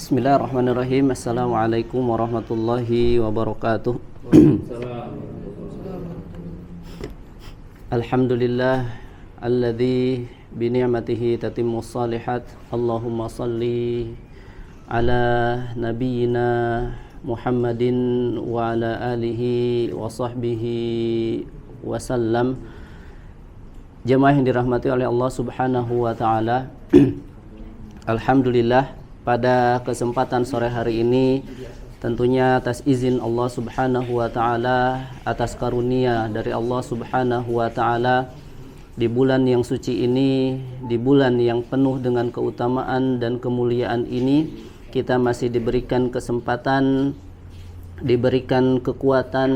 Bismillahirrahmanirrahim. Assalamualaikum warahmatullahi wabarakatuh. Alhamdulillah alladzi bi ni'matihi tatimmus shalihat. Allahumma shalli ala nabiyyina Muhammadin wa ala alihi wa sahbihi wa sallam. Jemaah yang dirahmati oleh Allah Subhanahu wa taala. Alhamdulillah, pada kesempatan sore hari ini tentunya atas izin Allah Subhanahu wa taala, atas karunia dari Allah Subhanahu wa taala, di bulan yang suci ini, di bulan yang penuh dengan keutamaan dan kemuliaan ini, kita masih diberikan kesempatan, diberikan kekuatan,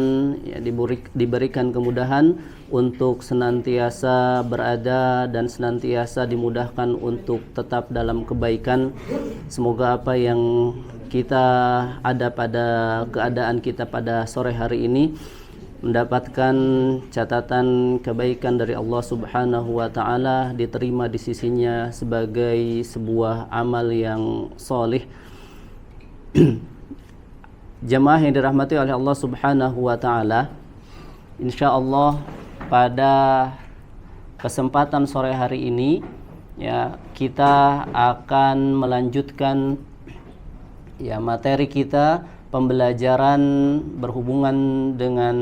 ya, diberikan kemudahan untuk senantiasa berada dan senantiasa dimudahkan untuk tetap dalam kebaikan. Semoga apa yang kita ada pada keadaan kita pada sore hari ini mendapatkan catatan kebaikan dari Allah Subhanahu wa taala, diterima di sisinya sebagai sebuah amal yang solih. Jemaah yang dirahmati oleh Allah Subhanahu wa taala, insyaallah pada kesempatan sore hari ini, ya, kita akan melanjutkan, ya, materi kita, pembelajaran berhubungan dengan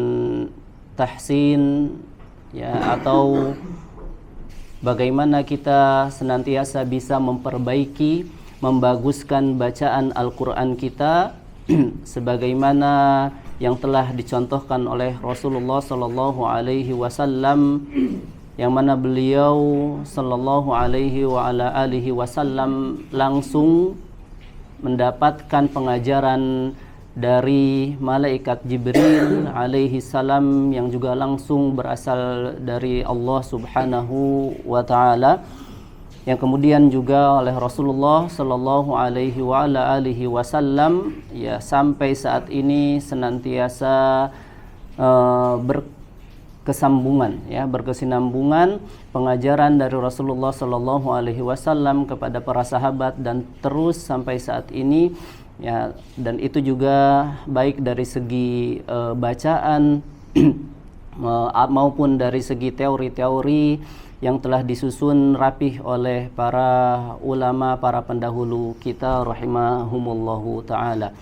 tahsin, ya, atau bagaimana kita senantiasa bisa memperbaiki, membaguskan bacaan Al-Quran kita sebagaimana yang telah dicontohkan oleh Rasulullah sallallahu alaihi wasallam, yang mana beliau sallallahu alaihi wa ala alihi wasallam langsung mendapatkan pengajaran dari malaikat Jibril alaihi salam, yang juga langsung berasal dari Allah Subhanahu wa taala, yang kemudian juga oleh Rasulullah sallallahu alaihi wa ala alihi wasallam, ya, sampai saat ini senantiasa berkesambungan, ya, berkesinambungan pengajaran dari Rasulullah sallallahu alaihi wasallam kepada para sahabat dan terus sampai saat ini, ya, dan itu juga baik dari segi bacaan maupun dari segi teori-teori yang telah disusun rapih oleh para ulama, para pendahulu kita rahimahumullahu ta'ala.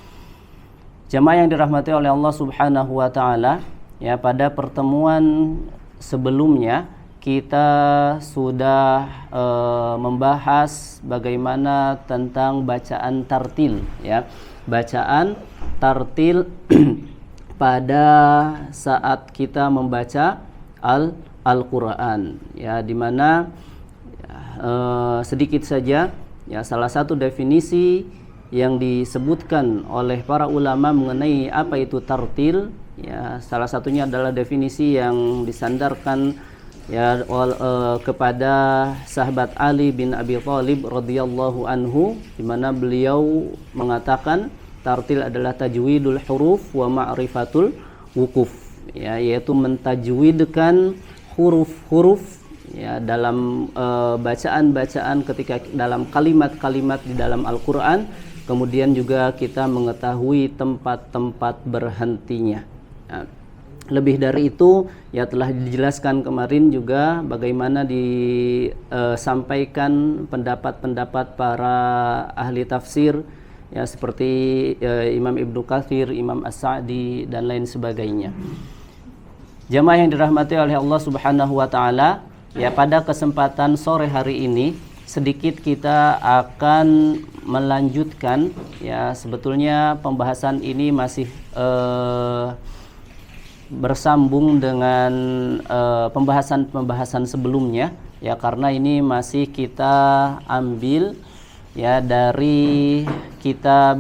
Jamaah yang dirahmati oleh Allah Subhanahu wa ta'ala, ya, pada pertemuan sebelumnya kita sudah membahas bagaimana tentang bacaan tartil, ya, bacaan tartil pada saat kita membaca Al-Quran, ya, dimana sedikit saja, ya, salah satu definisi yang disebutkan oleh para ulama mengenai apa itu tartil, ya, salah satunya adalah definisi yang disandarkan, ya, kepada sahabat Ali bin Abi Thalib radhiyallahu anhu, di mana beliau mengatakan tartil adalah tajwidul huruf wa ma'rifatul wukuf, ya, yaitu mentajwidkan huruf-huruf, ya, dalam bacaan-bacaan ketika dalam kalimat-kalimat di dalam Al-Quran, kemudian juga kita mengetahui tempat-tempat berhentinya. Nah, lebih dari itu, ya, telah dijelaskan kemarin juga bagaimana disampaikan pendapat-pendapat para ahli tafsir, ya, seperti Imam Ibnu Katsir, Imam As-Sa'di dan lain sebagainya. Jamaah yang dirahmati oleh Allah Subhanahu wa taala, ya, pada kesempatan sore hari ini sedikit kita akan melanjutkan, ya, sebetulnya pembahasan ini masih bersambung dengan pembahasan sebelumnya, ya, karena ini masih kita ambil, ya, dari kitab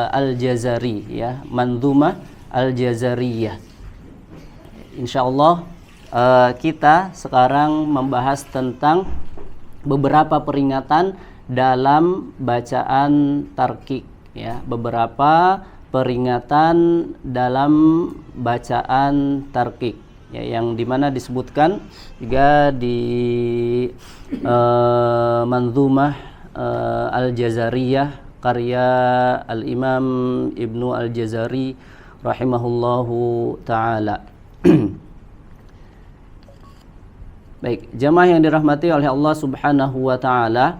Al-Jazari, ya, Manzumah Al-Jazariyah. Insyaallah kita sekarang membahas tentang beberapa peringatan dalam bacaan tarqiq, ya, beberapa peringatan dalam bacaan tarqiq, ya, yang dimana disebutkan juga di Manzumah Al-Jazariyah karya Al-Imam Ibnu Al-Jazari rahimahullahu ta'ala. Baik, jamaah yang dirahmati oleh Allah Subhanahu wa taala,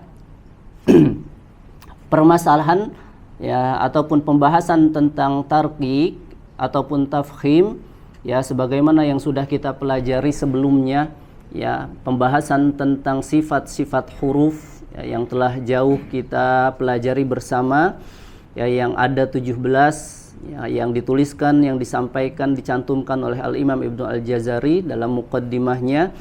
permasalahan ya ataupun pembahasan tentang tarqiq ataupun tafkhim ya sebagaimana yang sudah kita pelajari sebelumnya ya, pembahasan tentang sifat-sifat huruf ya, yang telah jauh kita pelajari bersama ya, yang ada 17 ya, yang dituliskan, yang disampaikan, dicantumkan oleh Al-Imam Ibnu Al-Jazari dalam muqaddimahnya.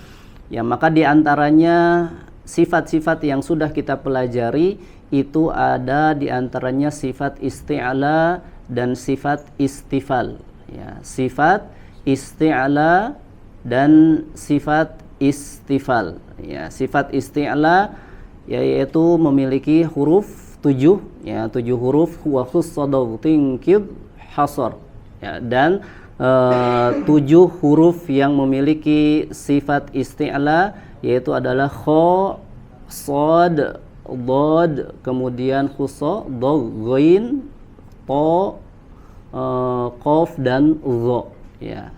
Ya, maka di antaranya sifat-sifat yang sudah kita pelajari itu ada di antaranya sifat isti'la dan sifat istifal. Ya, sifat isti'la dan sifat istifal. Ya, sifat isti'la yaitu memiliki huruf 7 ya, 7 huruf wa khussadaw tinkid hasar. Ya, dan 7 huruf yang memiliki sifat isti'la yaitu adalah kha, shad, dhad, kemudian khusa, dha, ghain, ta, qaf dan dha ya.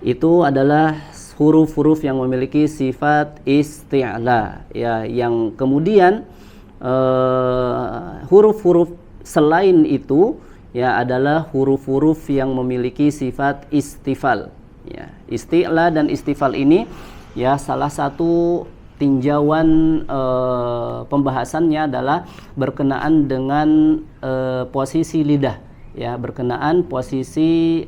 Itu adalah huruf-huruf yang memiliki sifat isti'la ya, yang kemudian huruf-huruf selain itu ya adalah huruf-huruf yang memiliki sifat istifal ya. Isti'la dan istifal ini ya salah satu tinjauan pembahasannya adalah berkenaan dengan posisi lidah ya, berkenaan posisi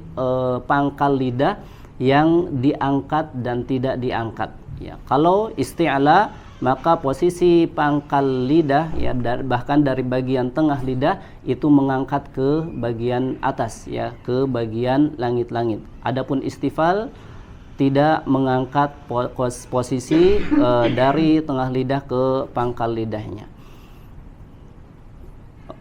pangkal lidah yang diangkat dan tidak diangkat ya. Kalau isti'la maka posisi pangkal lidah ya, bahkan dari bagian tengah lidah itu mengangkat ke bagian atas ya, ke bagian langit-langit. Adapun istifal tidak mengangkat posisi dari tengah lidah ke pangkal lidahnya.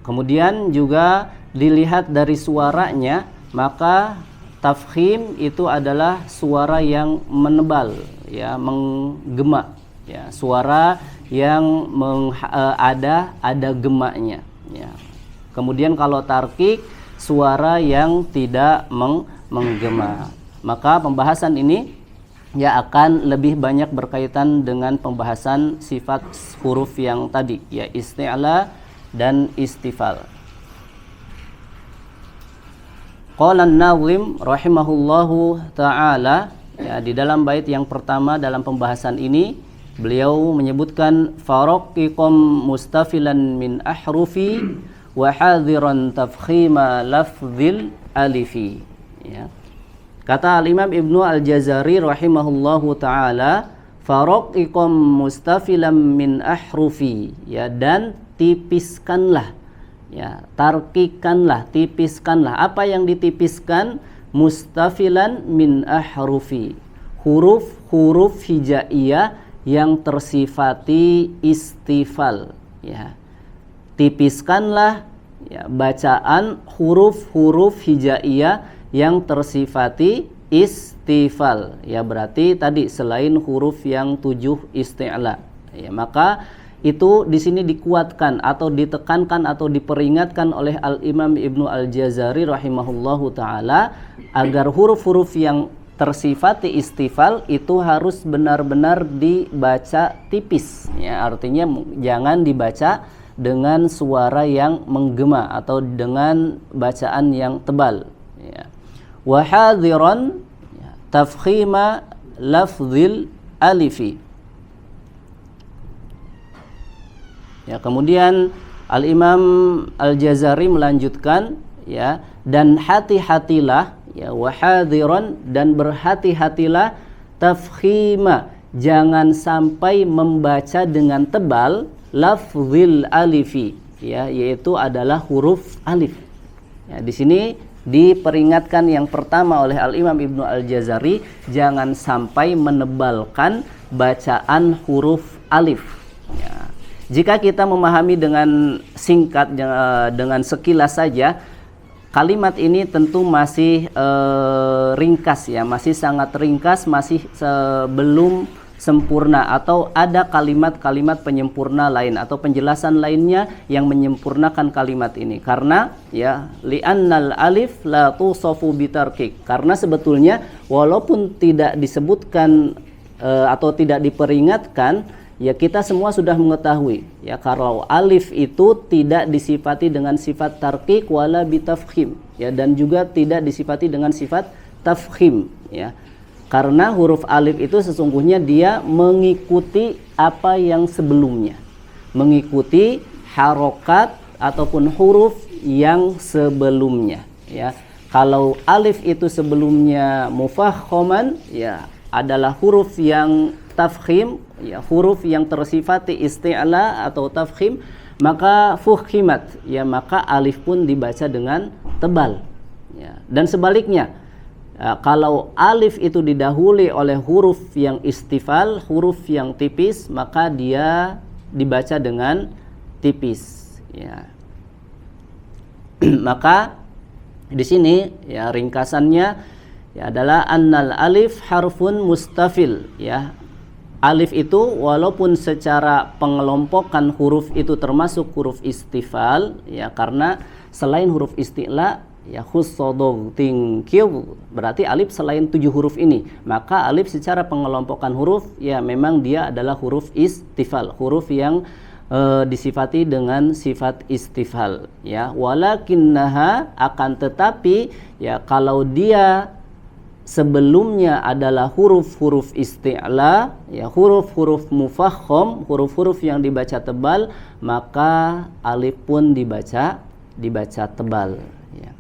Kemudian juga dilihat dari suaranya, maka tafkhim itu adalah suara yang menebal ya, menggema ya, suara yang ada gemaknya ya. Kemudian kalau tarqiq, suara yang tidak menggema. Maka pembahasan ini ya akan lebih banyak berkaitan dengan pembahasan sifat huruf yang tadi ya, isti'la dan istifal. Qala an-Nazim rahimahullahu ta'ala ya, di dalam bait yang pertama dalam pembahasan ini beliau menyebutkan faraqqiqam mustafilan min ahrufi wa hadhiran tafkhima lafzil alifi ya. Kata Al-Imam Ibnu Al-Jazari rahimahullahu ta'ala, faraqqiqam mustafilan min ahrufi ya, dan tipiskanlah ya, tarkikanlah, tipiskanlah. Apa yang ditipiskan? Mustafilan min ahrufi, huruf-huruf hijaiyah yang tersifati istifal ya. Tipiskanlah ya, bacaan huruf-huruf hijaiyah yang tersifati istifal ya, berarti tadi selain huruf yang 7 isti'la ya, maka itu di sini dikuatkan atau ditekankan atau diperingatkan oleh Al-Imam Ibnu Al-Jazari rahimahullahu ta'ala agar huruf-huruf yang tersifati istifal itu harus benar-benar dibaca tipis ya, artinya jangan dibaca dengan suara yang menggema atau dengan bacaan yang tebal ya. Wa hadhiran tafkhima lafzil alifi ya. Kemudian Al-Imam Al-Jazari melanjutkan ya, dan hati-hatilah ya, wa hadhiran, dan berhati-hatilah, tafkhima, jangan sampai membaca dengan tebal, lafzil alifi ya, yaitu adalah huruf alif ya. Di sini diperingatkan yang pertama oleh Al-Imam Ibnu Al-Jazari, jangan sampai menebalkan bacaan huruf alif ya. Jika kita memahami dengan singkat, dengan sekilas saja, kalimat ini tentu masih ringkas ya, masih sangat ringkas, masih belum sempurna atau ada kalimat-kalimat penyempurna lain atau penjelasan lainnya yang menyempurnakan kalimat ini. Karena ya li'annal alif la tusafu bitarkik, karena sebetulnya walaupun tidak disebutkan atau tidak diperingatkan, ya kita semua sudah mengetahui ya kalau alif itu tidak disifati dengan sifat tarkik wala bitafkhim, ya, dan juga tidak disifati dengan sifat tafkhim, ya. Karena huruf alif itu sesungguhnya dia mengikuti apa yang sebelumnya, mengikuti harokat ataupun huruf yang sebelumnya, ya. Kalau alif itu sebelumnya mufakhoman, ya adalah huruf yang tafkhim, ya huruf yang tersifati isti'la atau tafkhim, maka fukhimat, ya maka alif pun dibaca dengan tebal, ya. Dan sebaliknya, kalau alif itu didahului oleh huruf yang istifal, huruf yang tipis, maka dia dibaca dengan tipis, ya. Maka di sini ya ringkasannya ya adalah annal alif harfun mustafil, ya. Alif itu walaupun secara pengelompokan huruf itu termasuk huruf istifal, ya, karena selain huruf isti'la, ya khussodog tingkiu, berarti alif selain 7 huruf ini, maka alif secara pengelompokan huruf ya memang dia adalah huruf istifal, huruf yang disifati dengan sifat istifal, ya. Walakinnaha, akan tetapi ya kalau dia sebelumnya adalah huruf-huruf isti'la, ya huruf-huruf mufakhom, huruf-huruf yang dibaca tebal, maka alif pun dibaca tebal, ya.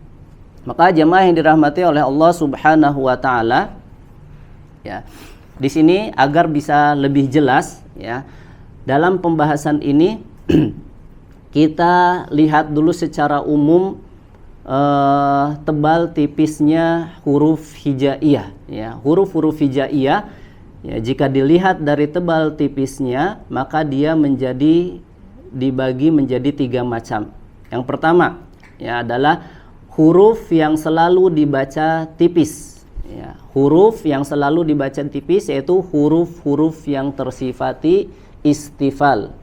Maka jemaah yang dirahmati oleh Allah Subhanahu wa taala, ya. Di sini agar bisa lebih jelas, ya. Dalam pembahasan ini kita lihat dulu secara umum tebal tipisnya huruf hijaiyah, ya. Huruf-huruf hijaiyah, ya, jika dilihat dari tebal tipisnya, maka dia dibagi menjadi 3 macam. Yang pertama ya adalah huruf yang selalu dibaca tipis, ya. Huruf yang selalu dibaca tipis yaitu huruf-huruf yang tersifati istifal,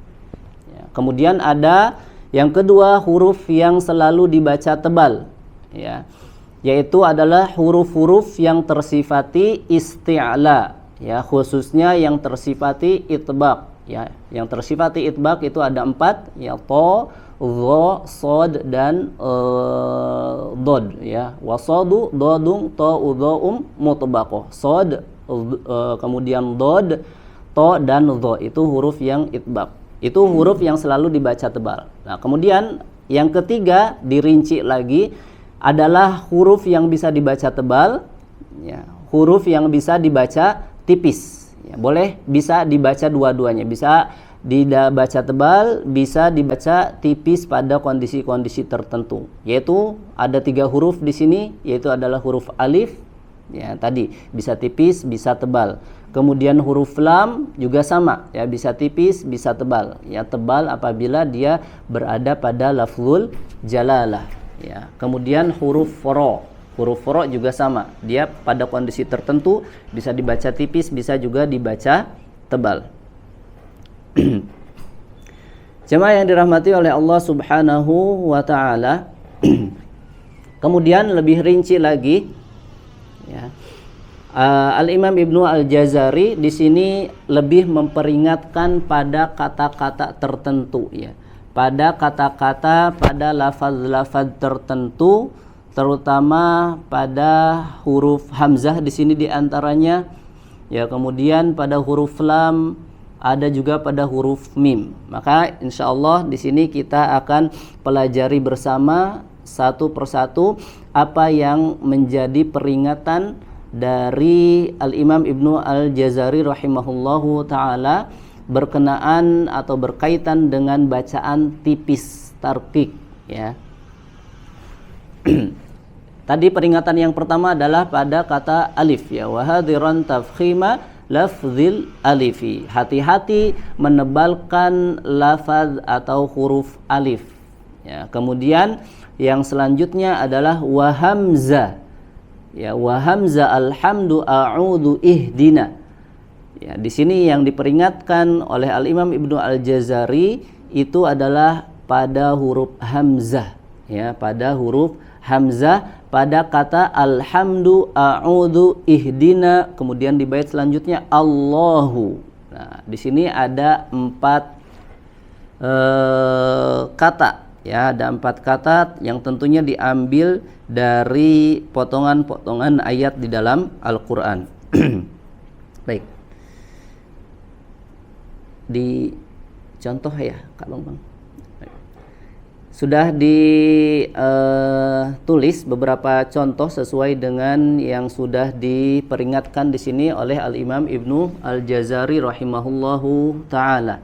ya. Kemudian ada yang kedua huruf yang selalu dibaca tebal, ya, yaitu adalah huruf-huruf yang tersifati isti'la, ya, khususnya yang tersifati itbaq, ya. Yang tersifati itbaq itu ada 4, ya, to, dho, sod, dan dod, ya. Wasadu, dodung, to, dho, mutbaqoh. Sod, kemudian dod, to, dan dho, itu huruf yang itbaq. Itu huruf yang selalu dibaca tebal. Nah, kemudian yang ketiga dirinci lagi adalah huruf yang bisa dibaca tebal, ya, huruf yang bisa dibaca tipis, ya. Boleh bisa dibaca dua-duanya, bisa dibaca tebal, bisa dibaca tipis pada kondisi-kondisi tertentu. Yaitu ada 3 huruf di sini, yaitu adalah huruf alif, ya, tadi bisa tipis, bisa tebal. Kemudian huruf lam juga sama, ya, bisa tipis, bisa tebal. Ya, tebal apabila dia berada pada lafzul jalalah, ya. Kemudian huruf ro juga sama, dia pada kondisi tertentu bisa dibaca tipis, bisa juga dibaca tebal. Jemaah yang dirahmati oleh Allah Subhanahu wa taala. Kemudian lebih rinci lagi, ya. Al-Imam Ibnu Al-Jazari di sini lebih memperingatkan pada kata-kata tertentu, ya. Pada kata-kata, pada lafaz-lafaz tertentu, terutama pada huruf hamzah di sini diantaranya, ya. Kemudian pada huruf lam, ada juga pada huruf mim. Maka insyaallah di sini kita akan pelajari bersama satu persatu apa yang menjadi peringatan dari Al-Imam Ibnu Al-Jazari rahimahullahu ta'ala berkenaan atau berkaitan dengan bacaan tipis tarqiq, ya. Tadi peringatan yang pertama adalah pada kata alif, ya, wa hadiran tafkhima lafzil alifi, hati-hati menebalkan lafaz atau huruf alif, ya. Kemudian yang selanjutnya adalah wa hamzah, ya, wa hamza alhamdu a'udhu ihdina, Ya, di sini yang diperingatkan oleh Al-Imam Ibnu Al-Jazari itu adalah pada huruf hamzah, ya, pada huruf hamzah pada kata alhamdu, a'udzu, ihdina, kemudian di bait selanjutnya Allahu. Nah, di sini ada 4 kata, ya, ada 4 kata yang tentunya diambil dari potongan-potongan ayat di dalam Al-Qur'an. Baik. Di contoh ya Kak Bang. Sudah ditulis beberapa contoh sesuai dengan yang sudah diperingatkan di sini oleh Al-Imam Ibnu Al-Jazari rahimahullahu taala.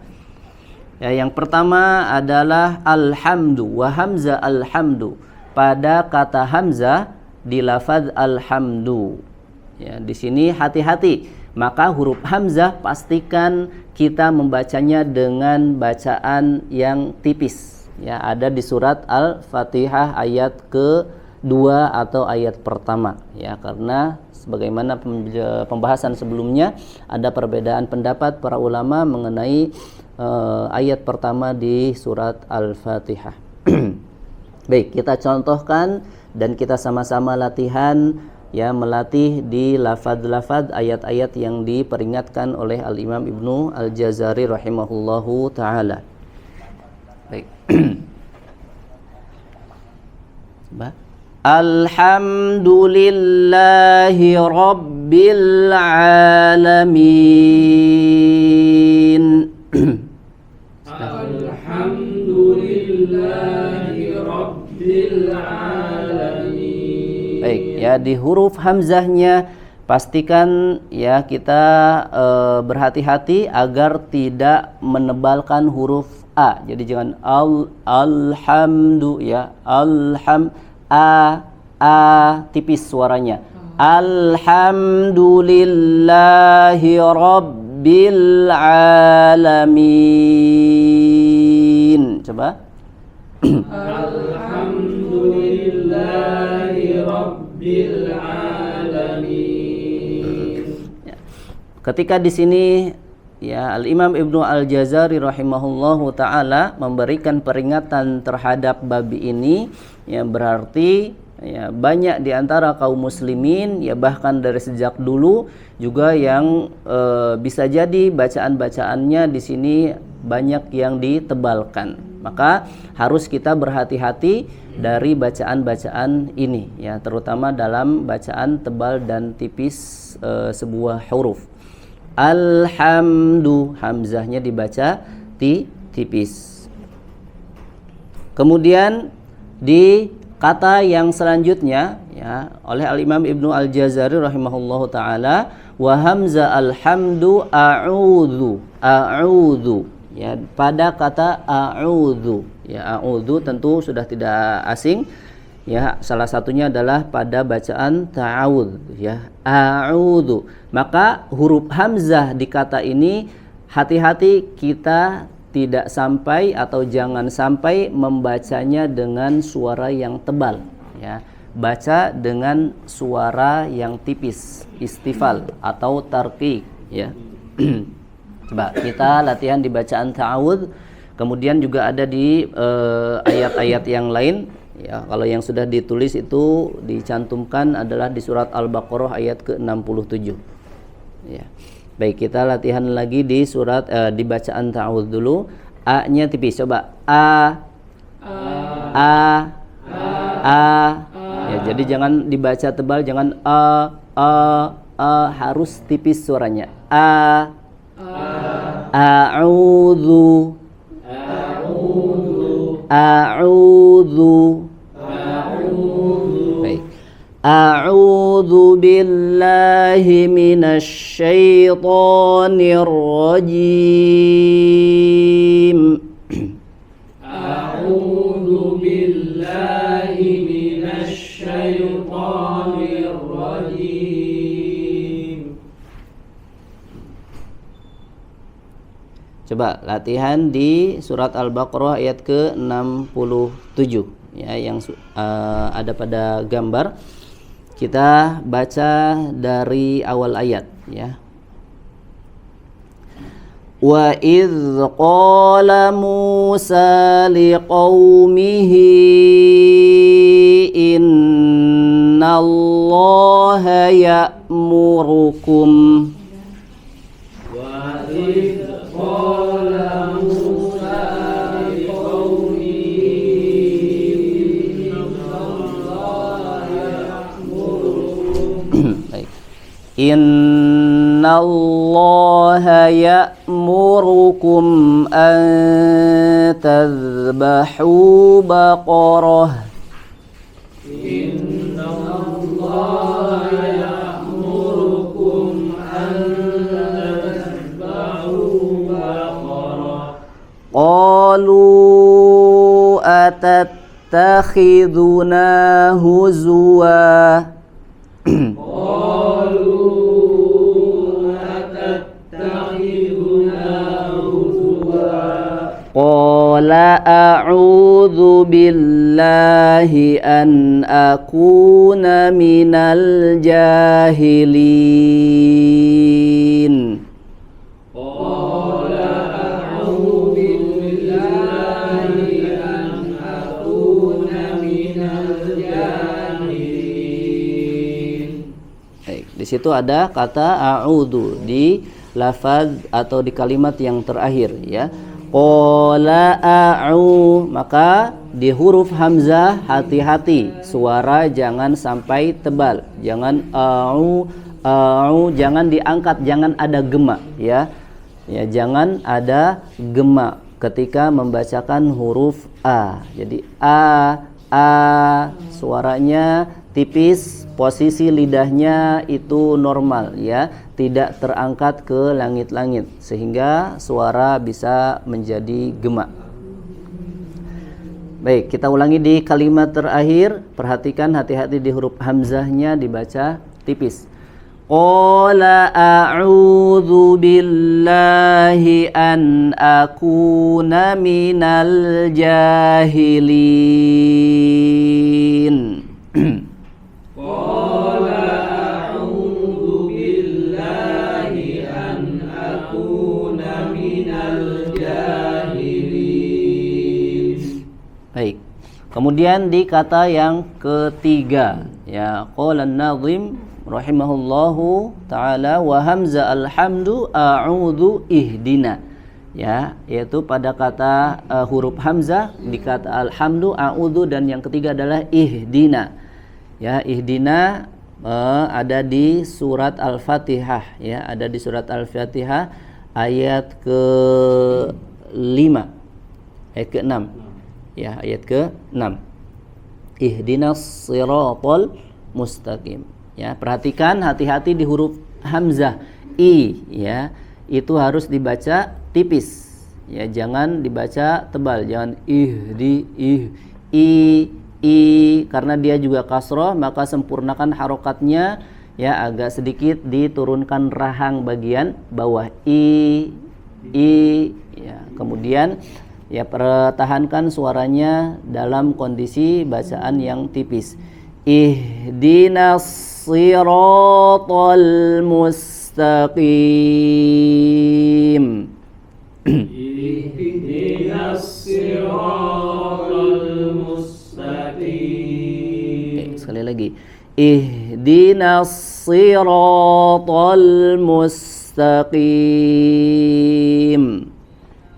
Ya, yang pertama adalah alhamdu wa hamzah alhamdu. Pada kata hamzah di lafaz alhamdu. Ya, di sini hati-hati. Maka huruf hamzah pastikan kita membacanya dengan bacaan yang tipis. Ya, ada di surat Al-Fatihah ayat ke-2 atau ayat pertama. Ya, karena sebagaimana pembahasan sebelumnya ada perbedaan pendapat para ulama mengenai ayat pertama di surat Al-Fatihah. Baik, kita contohkan dan kita sama-sama latihan, ya, melatih di lafaz-lafaz ayat-ayat yang diperingatkan oleh Al-Imam Ibnu Al-Jazari rahimahullahu taala. Baik. Coba. Alhamdulillahi rabbil alamin. Alhamdulillahi rabbil alamin. Baik, ya, di huruf hamzahnya pastikan, ya, kita berhati-hati agar tidak menebalkan huruf a. Jadi jangan alhamdu, ya, tipis suaranya. Alhamdulillahi rabbil alamin. Coba. Alhamdulillahi rabbil alamin. Ya. Ketika di sini, ya, Al-Imam Ibnu Al-Jazari rahimahullahu taala memberikan peringatan terhadap babi ini, ya, berarti, ya, banyak di antara kaum muslimin, ya, bahkan dari sejak dulu juga yang bisa jadi bacaan-bacaannya di sini banyak yang ditebalkan. Maka harus kita berhati-hati dari bacaan-bacaan ini, ya, terutama dalam bacaan tebal dan tipis sebuah huruf. Alhamdu, hamzahnya dibaca tipis. Kemudian di kata yang selanjutnya, ya, oleh Al-Imam Ibnu Al-Jazari rahimahullahu taala, wa hamza alhamdu a'udzu. Ya, pada kata a'udzu, ya, a'udzu tentu sudah tidak asing. Ya, salah satunya adalah pada bacaan ta'awudz, ya, a'udzu. Maka huruf hamzah di kata ini hati-hati kita tidak sampai atau jangan sampai membacanya dengan suara yang tebal, ya. Baca dengan suara yang tipis, istifal atau tarqiq, ya. Coba kita latihan di bacaan ta'awudz. Kemudian juga ada di ayat-ayat yang lain. Ya, kalau yang sudah ditulis itu dicantumkan adalah di surat Al-Baqarah ayat ke-67. Ya. Baik, kita latihan lagi di surat di bacaan ta'awudz dulu. A-nya tipis. Coba a. Ya, jadi jangan dibaca tebal, jangan harus tipis suaranya. A'udzu. Baik. A'udzu billahi minasy syaithanir rajim. A'udzu billahi minasy syaithanir rajim. Coba latihan di surat Al-Baqarah ayat ke-67, ya, yang ada pada gambar. Kita baca dari awal ayat, ya. Wa idz qala Musa liqaumihi innallaha ya'murukum. Wa idz qala Musa liqaumihi innallaha ya'murukum. Baik. Innallaha ya'murukum an tadhbahu baqarah. Innallaha ya'murukum an tadhbahu baqarah. Qalu atattakhiduna huzwa. Qala a'udzu billahi an akuna minal jahilin. Qala a'udzu billahi an akuna minal jahilin. Baik, di situ ada kata a'udzu di lafaz atau di kalimat yang terakhir ya. Qala a'u, maka di huruf hamzah hati-hati, suara jangan sampai tebal, jangan a'u, jangan diangkat, jangan ada gema ya. Ya, jangan ada gema ketika membacakan huruf a. Jadi a suaranya tipis, posisi lidahnya itu normal ya, tidak terangkat ke langit-langit sehingga suara bisa menjadi gema. Baik, kita ulangi di kalimat terakhir. Perhatikan hati-hati di huruf hamzahnya dibaca tipis. Qala a'udzu billahi an akuna minal jahilin. Qala a'udzu billahi an akuna minal jahilin. Baik. Kemudian di kata yang ketiga ya, qala an-nazim rahimahullahu taala wa hamza alhamdu a'udzu ihdina. Ya, yaitu pada kata huruf hamzah di kata alhamdu, a'udzu, dan yang ketiga adalah ihdina. Ya, ihdina ada di surat Al-Fatihah ya, ada di surat Al-Fatihah ayat ke-5, ayat ke-6. Ya, ayat ke-6. Ihdinas siratal mustaqim. Ya, perhatikan hati-hati di huruf hamzah i ya, itu harus dibaca tipis. Ya, jangan dibaca tebal, jangan i karena dia juga kasroh, maka sempurnakan harokatnya ya, agak sedikit diturunkan rahang bagian bawah i ya. Kemudian ya, pertahankan suaranya dalam kondisi bacaan yang tipis. Ihdinas siratal mustaqim. Ihdinas siratal mustaqim. Sekali lagi. Ihdinas siratal mustaqim.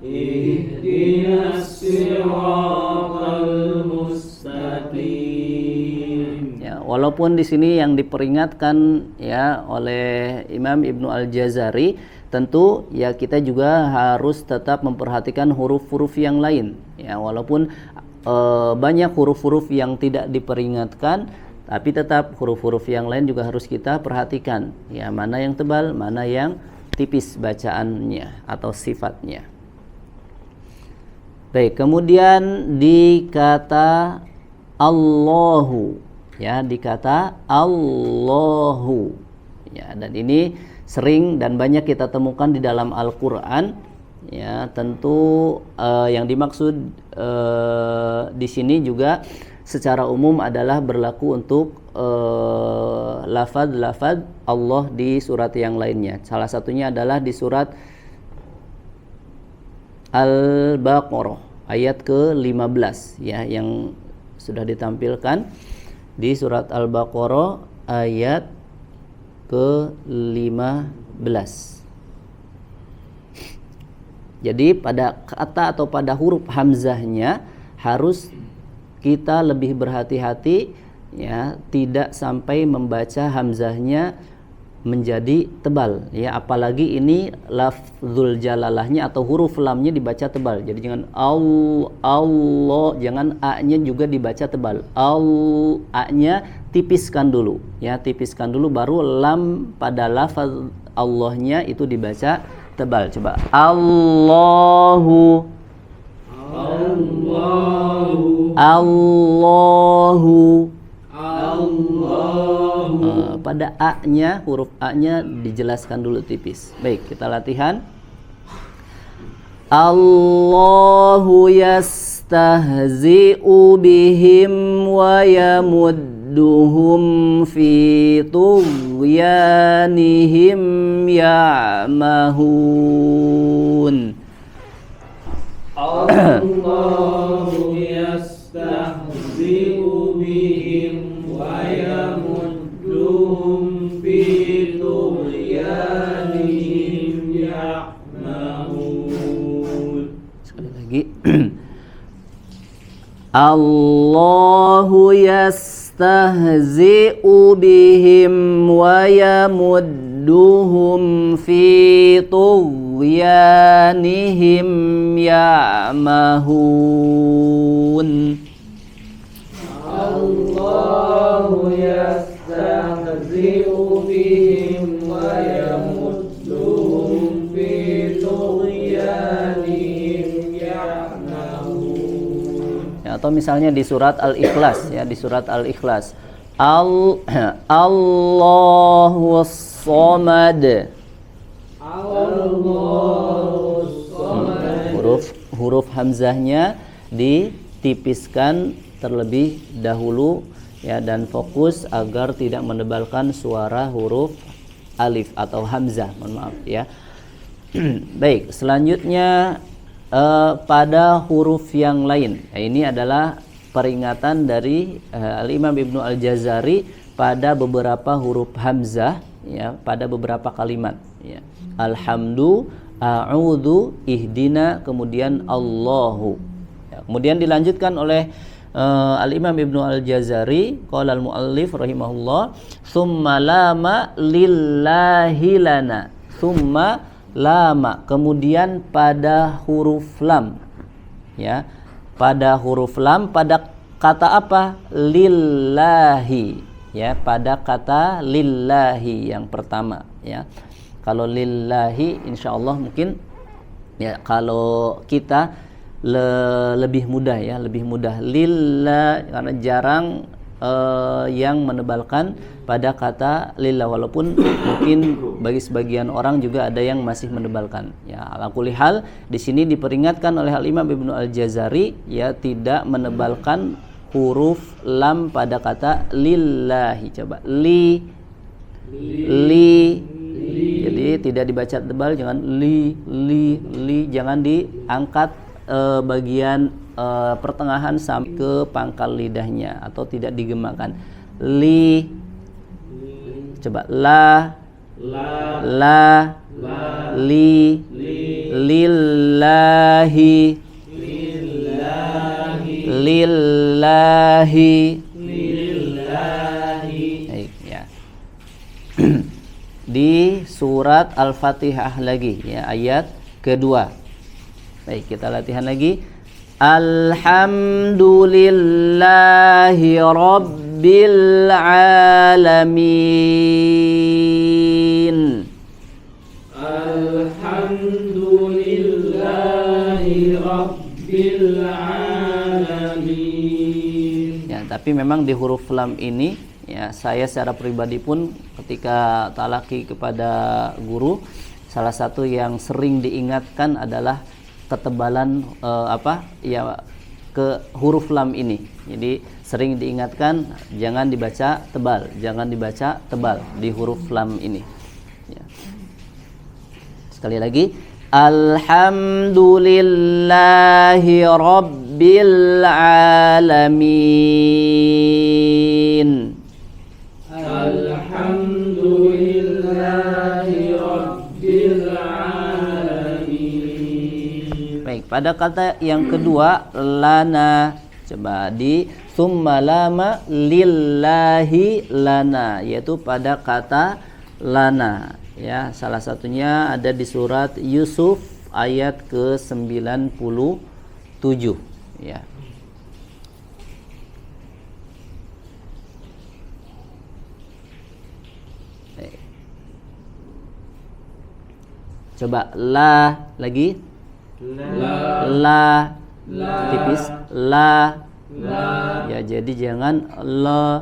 Ihdinas siratal mustaqim. Ya, walaupun di sini yang diperingatkan ya oleh Imam Ibnu Al-Jazari, tentu ya kita juga harus tetap memperhatikan huruf-huruf yang lain. Ya, walaupun banyak huruf-huruf yang tidak diperingatkan, tapi tetap huruf-huruf yang lain juga harus kita perhatikan. Ya, mana yang tebal, mana yang tipis bacaannya atau sifatnya. Baik, kemudian di kata Allahu ya, di kata Allahu ya, dan ini sering dan banyak kita temukan di dalam Al-Qur'an ya. Tentu yang dimaksud di sini juga secara umum adalah berlaku untuk lafaz-lafaz Allah di surat yang lainnya. Salah satunya adalah di surat Al-Baqarah ayat ke-15 ya, yang sudah ditampilkan di surat Al-Baqarah ayat ke-15. Jadi pada kata atau pada huruf hamzahnya harus kita lebih berhati-hati ya, tidak sampai membaca hamzahnya menjadi tebal ya, apalagi ini lafzul jalalahnya atau huruf lamnya dibaca tebal. Jadi jangan Allah, jangan a-nya juga dibaca tebal. A-nya tipiskan dulu ya, tipiskan dulu, baru lam pada lafaz Allahnya itu dibaca tebal. Coba Allahu, Allahu, pada a-nya, huruf a-nya dijelaskan dulu tipis. Baik, kita latihan. Allahu yastahzi'u bihim wa yamudduhum fi tughyanihim ya'mahun. Allahu yastahzi'u bihim wa yamudduhum fi tughyanihim ya'mahun. Sekali lagi. Allahu yastahzi'u bihim wa yamudduhum fi tughyanihim ya'mahun. Allahu yastahzi'u bihim wa yamudduhum fi tughyanihim ya'mahun. Ya, atau misalnya di surat Al-Ikhlas ya, di surat Al-Ikhlas. Allahu Samad. Allahu Samad. Huruf hamzahnya ditipiskan terlebih dahulu ya, dan fokus agar tidak menebalkan suara huruf alif atau hamzah, mohon maaf ya. Baik, selanjutnya pada huruf yang lain. Ini adalah peringatan dari Al-Imam Ibnu Al-Jazari pada beberapa huruf hamzah ya, pada beberapa kalimat ya. Alhamdu, a'udzu, ihdina, kemudian Allahu. Ya, kemudian dilanjutkan oleh Al-Imam Ibnu Al-Jazari, qala al-muallif rahimahullah, summa lama lillahi lana. Summa lama, kemudian pada huruf lam ya, pada huruf lam pada kata apa? Lillahi ya, pada kata lillahi yang pertama ya. Kalau lillahi insyaallah mungkin ya, kalau kita lebih mudah ya, lebih mudah lillah, karena jarang yang menebalkan pada kata lillah, walaupun mungkin bagi sebagian orang juga ada yang masih menebalkan ya. Ala kulli hal di sini diperingatkan oleh Al-Imam Ibnu Al-Jazari ya, tidak menebalkan huruf lam pada kata lillahi. Coba li. Jadi tidak dibaca tebal, jangan li, jangan diangkat bagian pertengahan sampai ke pangkal lidahnya atau tidak digemakan. Li. Coba la, li, lillahi, baik ya. Di surat Al-Fatihah lagi ya, ayat kedua. Baik, kita latihan lagi. Alhamdulillahi Rabbil Alamin. Alhamdulillahi Rabbil Alamin. Ya, tapi memang di huruf lam ini ya, saya secara pribadi pun ketika talaki kepada guru, salah satu yang sering diingatkan adalah ketebalan ke huruf lam ini. Jadi sering diingatkan jangan dibaca tebal, jangan dibaca tebal di huruf lam ini ya. Sekali lagi, Alhamdulillahi Rabbil Alamin. Alhamdulillahi Rabbil Alamin. Baik, pada kata yang kedua lana, coba di summa lama lillahi lana, yaitu pada kata lana ya. Salah satunya ada di surat Yusuf ayat ke-97 ya. Coba la lagi. La tipis la. Ya, jadi jangan la.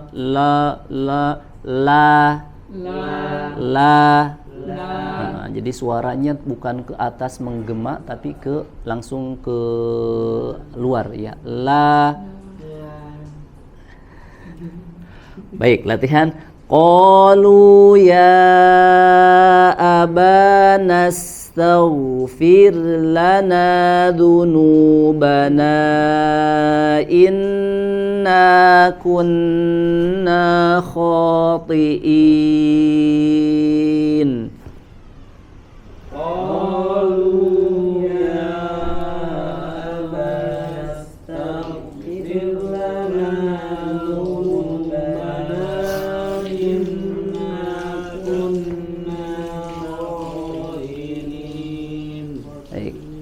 Nah, jadi suaranya bukan ke atas menggema tapi ke langsung ke luar ya. La. Baik, latihan. Qalu ya abana astaghfir lana dhunubana inna kunna khati'in.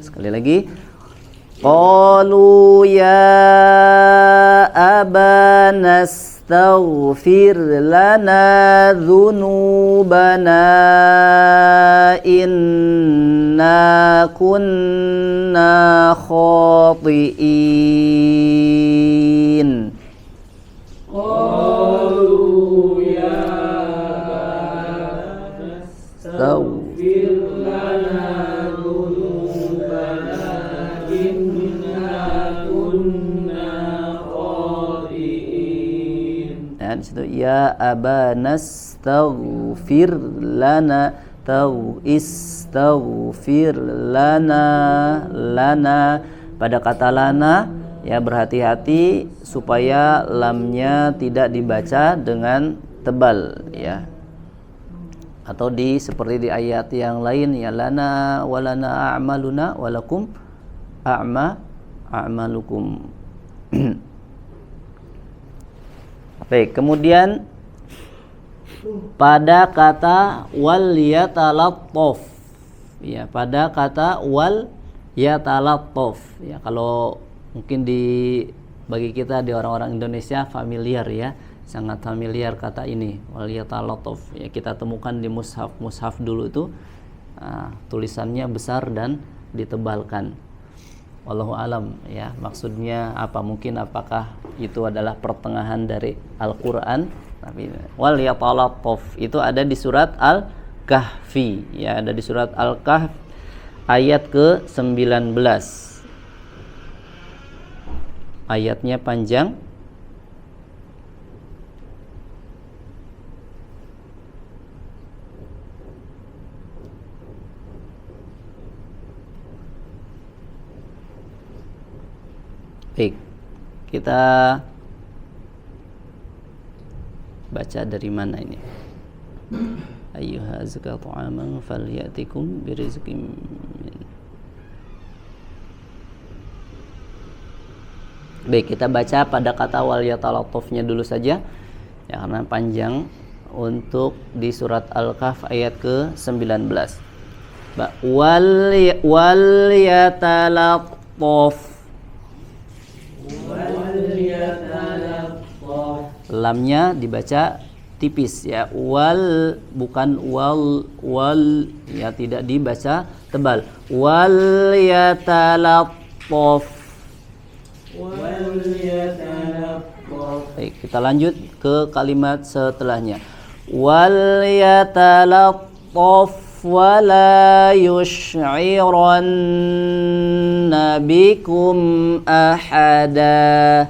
Sekali lagi. Qalu ya abana astaghfir lana dhunubana inna kunna khati'in. Qalu ya astaghfir lana dhunubana inna kunna khati'in. Ya, di situ ya abana astaghfir lana istaghfir lana. Pada kata lana ya, berhati-hati supaya lamnya tidak dibaca dengan tebal ya. Atau seperti di ayat yang lain ya, lana walana a'maluna walakum a'malukum. Baik, kemudian pada kata wal yatalattaf ya, pada kata wal yatalattaf ya, kalau mungkin bagi kita di orang-orang Indonesia familiar ya, sangat familiar kata ini wal yatalattaf ya. Kita temukan di mushaf dulu itu tulisannya besar dan ditebalkan. Wallahu alam ya, maksudnya apa, mungkin apakah itu adalah pertengahan dari Al-Qur'an. Tapi wal yatalattaf itu ada di surat Al-Kahfi ya, ada di surat Al-Kahf ayat ke-19. Ayatnya panjang. Baik, kita baca dari mana ini? Ayyuha azka ta'aman falyatikum birizqin min. Baik, kita baca pada kata wal yatalattafnya dulu saja ya, karena panjang untuk di surat Al-Kahf ayat ke-19. Wal yatalattaf. Lamnya dibaca tipis ya, wal bukan wal ya, tidak dibaca tebal. Wal yatalattaf. Baik, kita lanjut ke kalimat setelahnya. Wal yatalattaf wa la yush'iranna bikum ahada.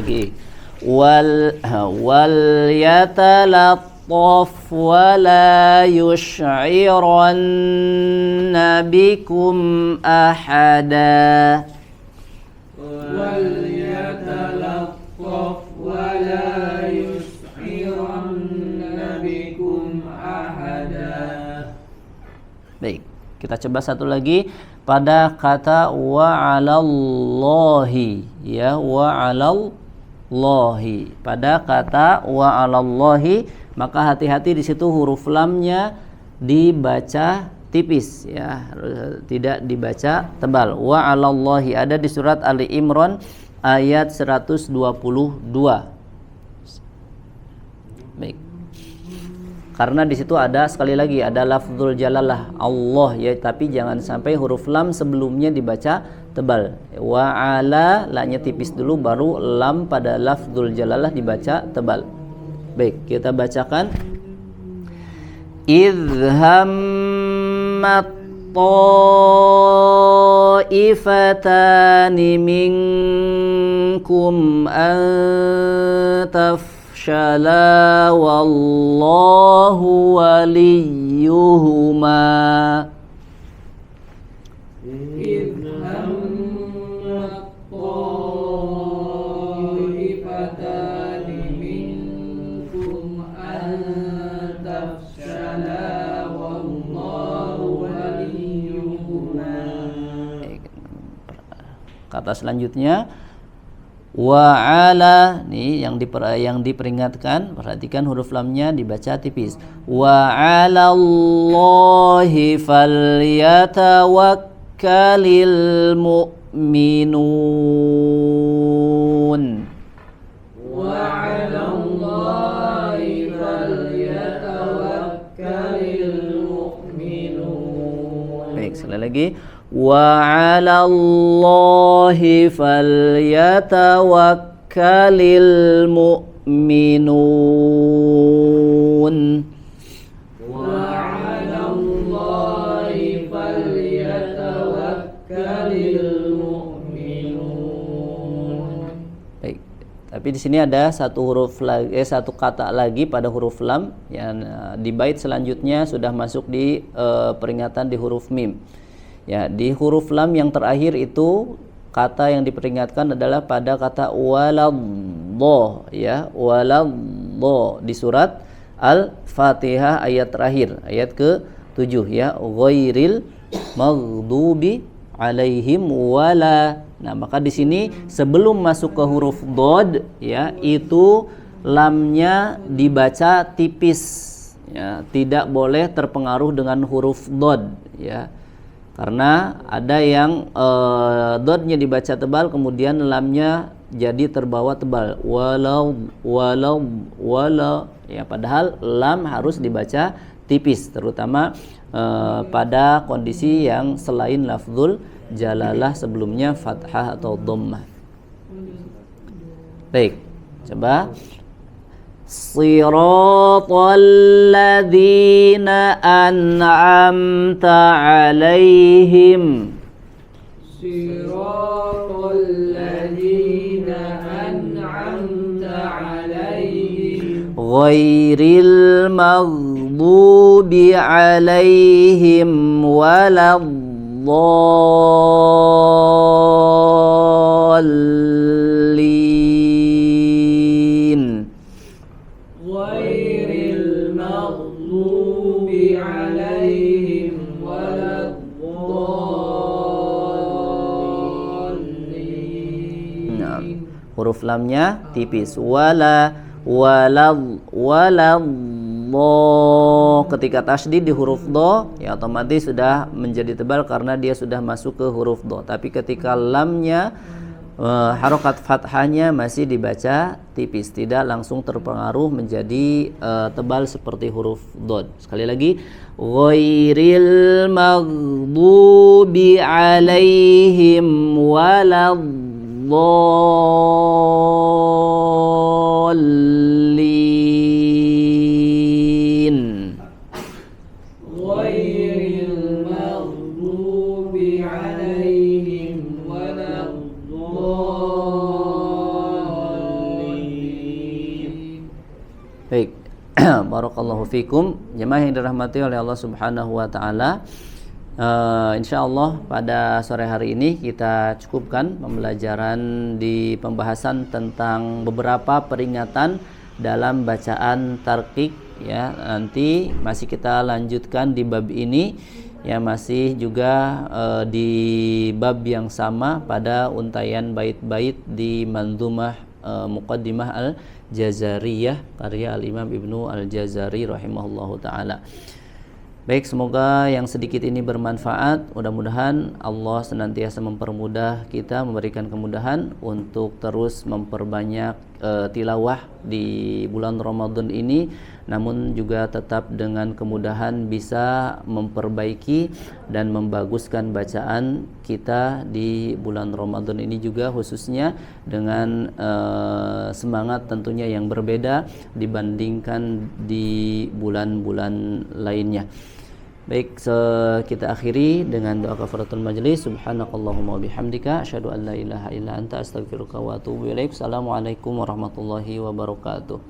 lagi. Wal yatalattaf wa la yush'iranna bikum ahada. wal yatalattaf wa la yus'iranna bikum ahada. Baik, kita coba satu lagi pada kata wa 'alallahi, ya, wa 'alallahi. Pada kata wa 'alallahi, maka hati-hati di situ huruf lamnya dibaca tipis, ya, tidak dibaca tebal. Wa 'alallahi ada di surat Ali Imran ayat 122. Baik. Karena di situ ada, sekali lagi, ada lafzul jalalah Allah, ya, tapi jangan sampai huruf lam sebelumnya dibaca tebal. Wa 'ala, la-nya tipis dulu, baru lam pada lafzul jalalah dibaca tebal. Baik, kita bacakan. Idhammat ta'ifatani minkum an tafshala wallahu waliyuhuma. Kata selanjutnya wa 'ala, nih yang diperingatkan, perhatikan huruf lamnya dibaca tipis. Wa 'alallahi falyatawakkalil mu'minun. Wa 'alallahi falyatawakkalil mu'minun. Baik, sekali lagi. Wa 'alallahi falyatawakkalil mu'minun. Wa 'alallahi falyatawakkalil mu'minun. Baik. Tapi di sini ada satu huruf lagi, satu kata lagi pada huruf lam yang di bait selanjutnya sudah masuk di peringatan di huruf mim. Ya, di huruf lam yang terakhir itu kata yang diperingatkan adalah pada kata waladh, ya, waladh di surat Al-Fatihah ayat terakhir, ayat ke-7, ya, ghairil maghdubi alaihim wala. Nah, maka di sini sebelum masuk ke huruf dhad, ya, itu lamnya dibaca tipis, ya, tidak boleh terpengaruh dengan huruf dhad, ya. Karena ada yang dotnya dibaca tebal, kemudian lamnya jadi terbawa tebal. Walau, ya, padahal lam harus dibaca tipis, terutama pada kondisi yang selain lafzul jalalah sebelumnya fathah atau dhammah. Baik, coba. Siratal ladzina an'amta 'alaihim. Siratal ladzina an'amta 'alaihim. Ghairil maghdubi 'alaihim waladdallin. Ghairil maghdubi 'alaihim waladdallin. Nah, huruf lamnya tipis. Ketika tasydid di huruf do, ya, otomatis sudah menjadi tebal karena dia sudah masuk ke huruf do. Tapi ketika lamnya harokat fathahnya masih dibaca tipis, tidak langsung terpengaruh menjadi tebal seperti huruf dod. Sekali lagi, ghairil maghdubi 'alaihim waladdallin. Ghairil maghdubi 'alaihim waladdallin. Baik. Barakallahu fikum. Jemaah yang dirahmati oleh Allah Subhanahu wa taala. Insyaallah pada sore hari ini kita cukupkan pembelajaran di pembahasan tentang beberapa peringatan dalam bacaan tarqiq ya. Nanti masih kita lanjutkan di bab ini ya, masih juga di bab yang sama pada untayan bait-bait di Manzumah Muqaddimah Al-Jazariyah karya Al-Imam Ibnu Al-Jazari rahimahullahu taala. Baik, semoga yang sedikit ini bermanfaat. Mudah-mudahan Allah senantiasa mempermudah kita, memberikan kemudahan untuk terus memperbanyak tilawah di bulan Ramadan ini, namun juga tetap dengan kemudahan bisa memperbaiki dan membaguskan bacaan kita di bulan Ramadan ini juga, khususnya dengan semangat tentunya yang berbeda dibandingkan di bulan-bulan lainnya. Baik, kita akhiri dengan doa kafaratul majlis. Subhanakallahumma wabihamdika asyhadu an la ilaha illa anta astaghfiruka wa atubu ilaik. Assalamualaikum warahmatullahi wabarakatuh.